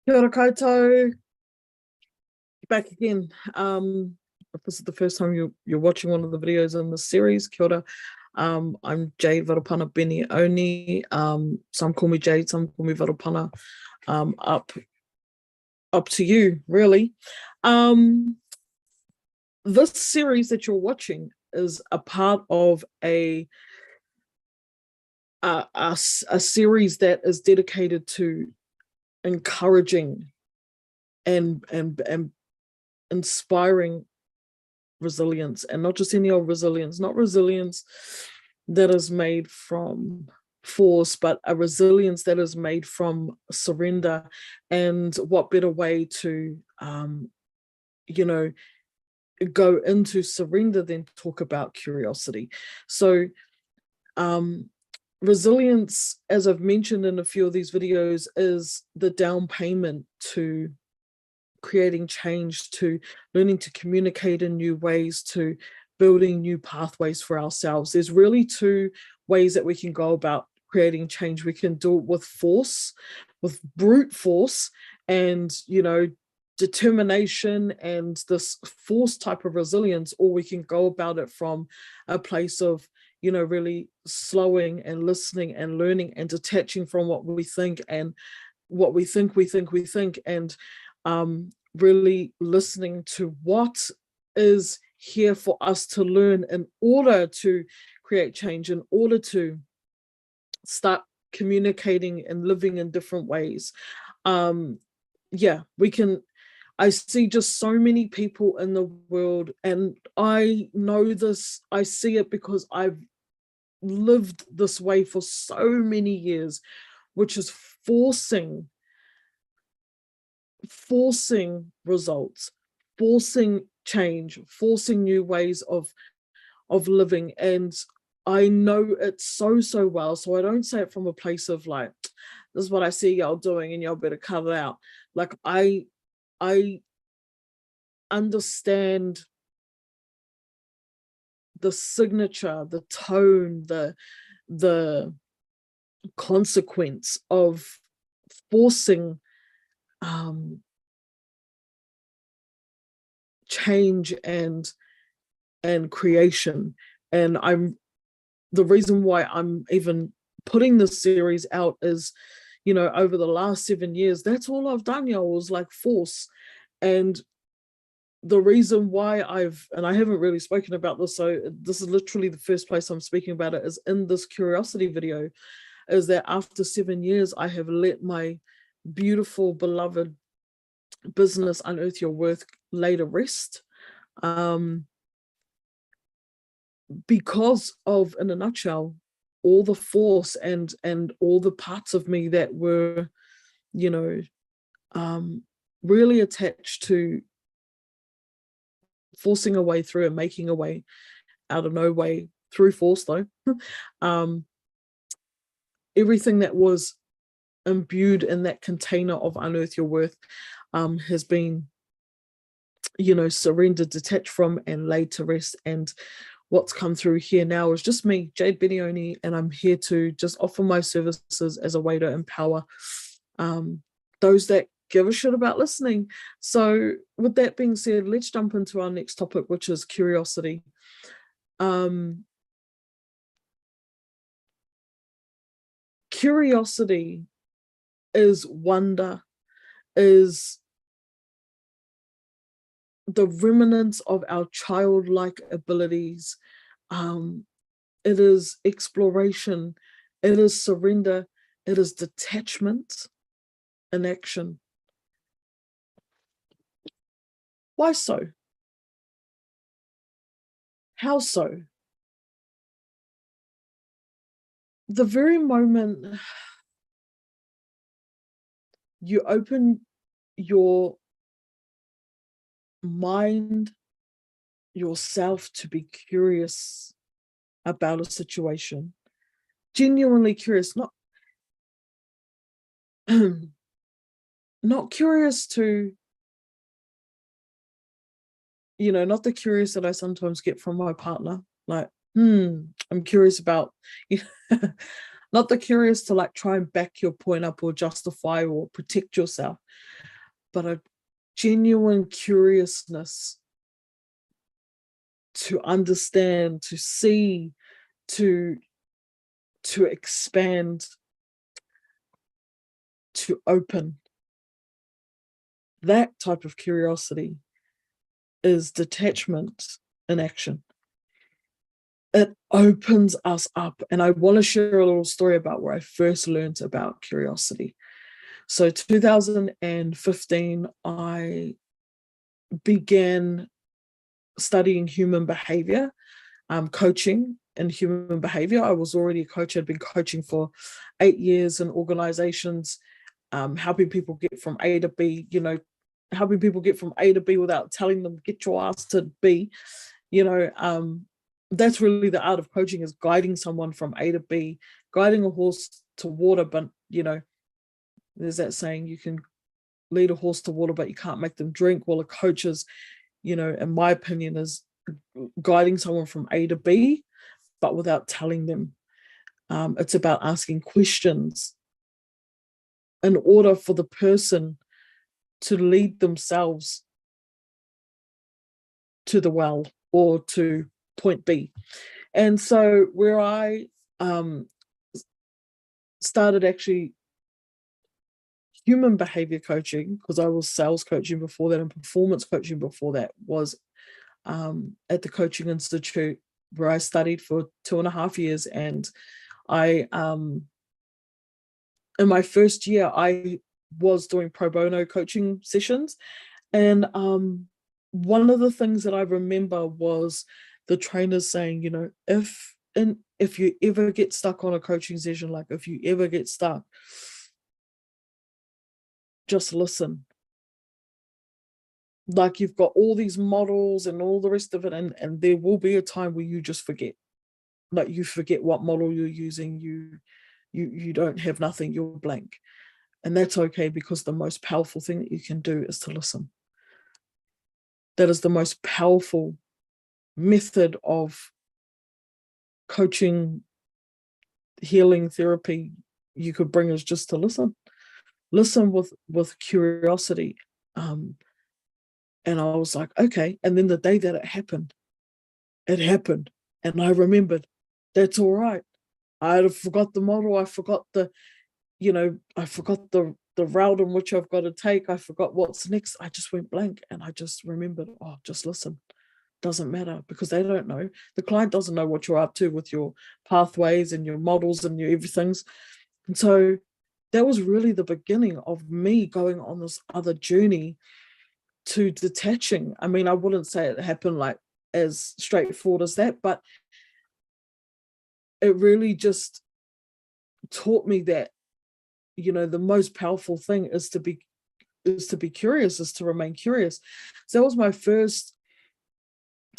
Kia ora koutou, back again. If this is the first time you're watching one of the videos in the series, kia ora. I'm Jade Varupana Beni Oni. Some call me Jade, some call me Varupana. Up to you, really. Um, this series that you're watching is a part of a series that is dedicated to encouraging and inspiring resilience, and not just any old resilience, not resilience that is made from force, but a resilience that is made from surrender. And what better way to you know go into surrender than talk about curiosity. So um resilience, as I've mentioned in a few of these videos, is the down payment to creating change, to learning to communicate in new ways, to building new pathways for ourselves. There's really two ways that we can go about creating change. We can do it with force, with brute force, and determination and this force type of resilience, or we can go about it from a place of really slowing and listening and learning and detaching from what we think and what we think, and really listening to what is here for us to learn in order to create change, in order to start communicating and living in different ways. Yeah, we can. I see just so many people in the world, and I know this, I see it because I've lived this way for so many years, which is forcing results, forcing change, forcing new ways of living. And I know it so well. So I don't say it from a place of like, this is what I see y'all doing and y'all better cut it out. Like I understand the signature, the tone, the consequence of forcing change and creation. And the reason why I'm even putting this series out is, over the last 7 years, that's all I've done, y'all, was like force. And the reason why and I haven't really spoken about this, so this is literally the first place I'm speaking about it, is in this curiosity video, is that after 7 years, I have let my beautiful, beloved business, Unearth Your Worth, lay to rest. Because of, in a nutshell, all the force and all the parts of me that were, you know, really attached to forcing a way through and making a way out of no way through force, though. Everything that was imbued in that container of Unearth Your Worth has been, surrendered, detached from, and laid to rest. And what's come through here now is just me, Jade Benioni, and I'm here to just offer my services as a way to empower those that give a shit about listening. So with that being said, let's jump into our next topic, which is curiosity. Curiosity is wonder, is the remnants of our childlike abilities. It is exploration, it is surrender, it is detachment in action. Why so? How so? The very moment you open your mind, yourself, to be curious about a situation, genuinely curious, not curious to, not the curious that I sometimes get from my partner, like, I'm curious about, not the curious to like try and back your point up or justify or protect yourself, but a genuine curiousness to understand, to see, to expand, to open. That type of curiosity is detachment in action. It opens us up. And I want to share a little story about where I first learned about curiosity. So 2015, I began studying human behavior, coaching in human behavior. I was already a coach. I'd been coaching for 8 years in organizations, helping people get from A to B, helping people get from A to B without telling them, get your ass to B. That's really the art of coaching, is guiding someone from A to B, guiding a horse to water. But, there's that saying, you can lead a horse to water, but you can't make them drink. Well, a coach is, in my opinion, is guiding someone from A to B, but without telling them. It's about asking questions in order for the person to lead themselves to the well or to point B. And so where I started actually human behavior coaching, because I was sales coaching before that and performance coaching before that, was at the Coaching Institute, where I studied for 2.5 years. And I, in my first year, I was doing pro bono coaching sessions. And one of the things that I remember was the trainers saying, if you ever get stuck on a coaching session, like if you ever get stuck, just listen. Like, you've got all these models and all the rest of it, and there will be a time where you just forget. Like, you forget what model you're using. You don't have nothing, you're blank. And that's okay, because the most powerful thing that you can do is to listen. That is the most powerful method of coaching, healing, therapy you could bring, is just to listen. Listen with curiosity. And I was like, okay. And then the day that it happened. And I remembered, that's all right. I forgot the model. I forgot the route in which I've got to take. I forgot what's next. I just went blank, and I just remembered, just listen. Doesn't matter, because they don't know. The client doesn't know what you're up to with your pathways and your models and your everythings. And so that was really the beginning of me going on this other journey to detaching. I mean, I wouldn't say it happened like as straightforward as that, but it really just taught me that, the most powerful thing is to be curious, is to remain curious. So that was my first,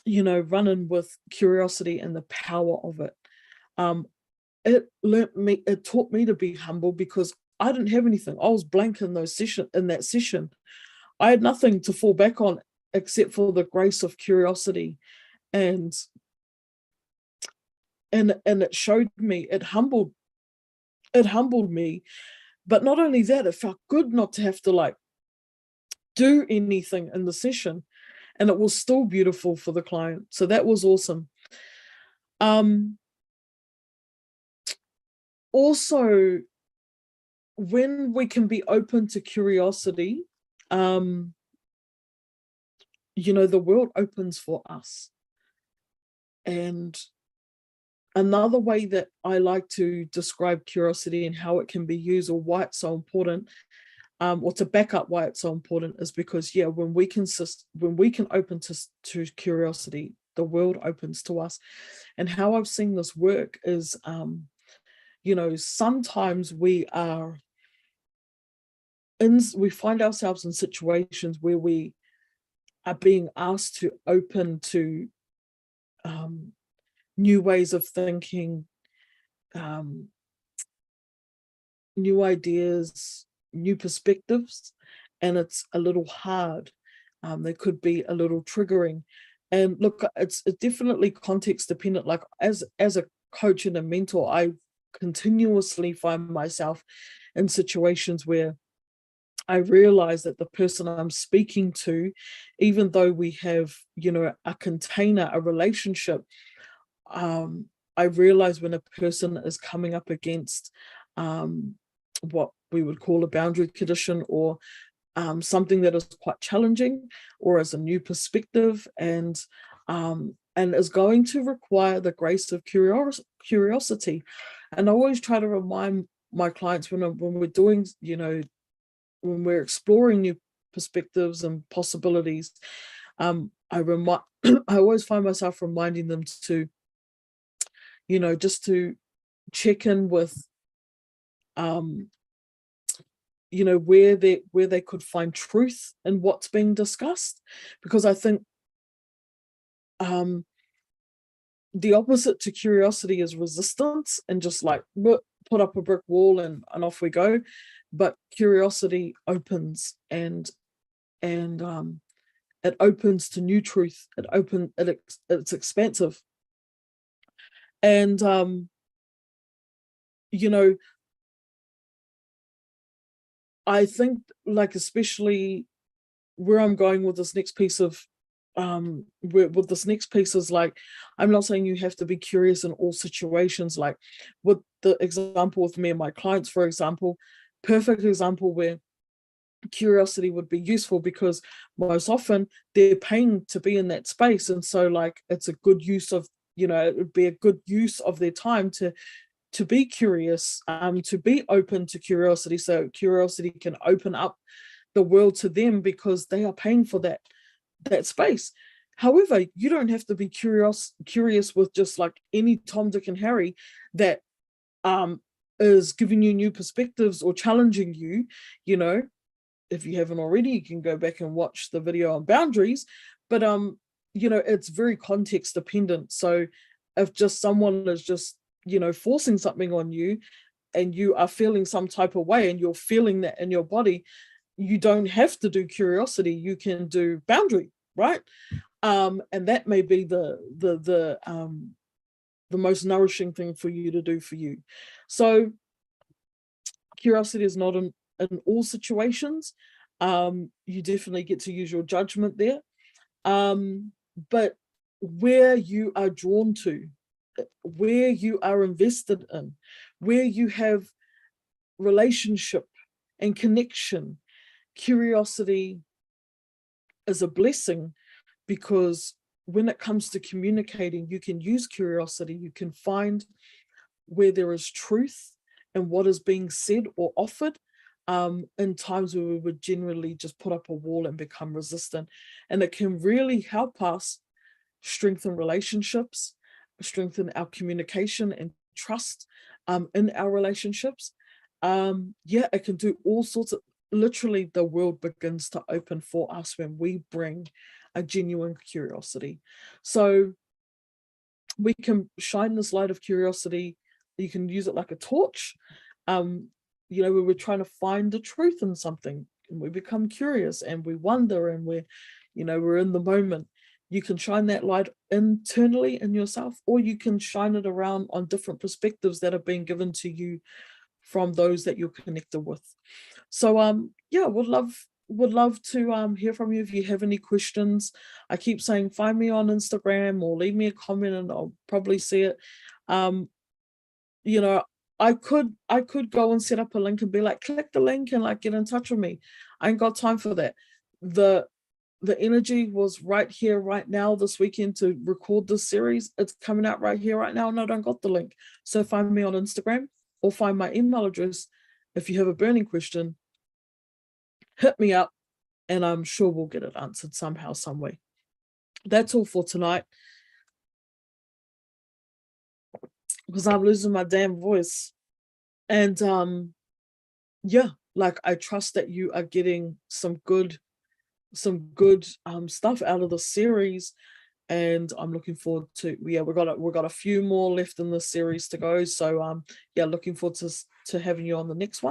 run-in with curiosity and the power of it. It taught me to be humble, because I didn't have anything. I was blank in that session. I had nothing to fall back on except for the grace of curiosity. And it showed me, it humbled me. But not only that, it felt good not to have to do anything in the session. And it was still beautiful for the client. So that was awesome. Also, when we can be open to curiosity, the world opens for us. And another way that I like to describe curiosity and how it can be used, or why it's so important, or to back up why it's so important, is because, when we can open to curiosity, the world opens to us. And how I've seen this work is, sometimes we find ourselves in situations where we are being asked to open to new ways of thinking, new ideas, new perspectives, and it's a little hard. They could be a little triggering. And look, it's definitely context dependent. Like, as a coach and a mentor, continuously find myself in situations where I realize that the person I'm speaking to, even though we have, a container, a relationship, um, I realize when a person is coming up against what we would call a boundary condition, or something that is quite challenging, or as a new perspective, and is going to require the grace of curiosity. And I always try to remind my clients when we're doing, when we're exploring new perspectives and possibilities, I always find myself reminding them to, just to check in with, where they could find truth in what's being discussed, because I think the opposite to curiosity is resistance, and just like put up a brick wall and off we go. But curiosity opens, and it opens to new truth. It's expansive, and I think, like, especially where I'm going with this next piece of with this next piece is, like, I'm not saying you have to be curious in all situations. Like with the example with me and my clients, for example, perfect example where curiosity would be useful, because most often they're paying to be in that space, and so, like, it's a good use of, it would be a good use of their time to be curious, to be open to curiosity, so curiosity can open up the world to them, because they are paying for that space. However, you don't have to be curious with just like any Tom, Dick, and Harry that is giving you new perspectives or challenging you. If you haven't already, you can go back and watch the video on boundaries. But it's very context dependent. So if just someone is just, forcing something on you, and you are feeling some type of way, and you're feeling that in your body, you don't have to do curiosity, you can do boundary, right? And that may be the most nourishing thing for you to do for you. So curiosity is not in all situations. You definitely get to use your judgment there. But where you are drawn to, where you are invested in, where you have relationship and connection, curiosity is a blessing, because when it comes to communicating, you can use curiosity, you can find where there is truth and what is being said or offered, in times where we would generally just put up a wall and become resistant. And it can really help us strengthen relationships, strengthen our communication and trust in our relationships. It can do all sorts of, literally the world begins to open for us when we bring a genuine curiosity. So we can shine this light of curiosity. You can use it like a torch. Where we're trying to find the truth in something, and we become curious and we wonder, and we're in the moment. You can shine that light internally in yourself, or you can shine it around on different perspectives that have been given to you from those that you're connected with. So would love to hear from you if you have any questions. I keep saying find me on Instagram or leave me a comment and I'll probably see it. I could go and set up a link and be like, click the link and like get in touch with me. I ain't got time for that. The energy was right here, right now, this weekend to record this series. It's coming out right here, right now, and I don't got the link. So find me on Instagram or find my email address. If you have a burning question, hit me up and I'm sure we'll get it answered somehow, some way. That's all for tonight, because I'm losing my damn voice. And I trust that you are getting some good stuff out of the series, and I'm looking forward to, we've got a few more left in the series to go. So looking forward to having you on the next one.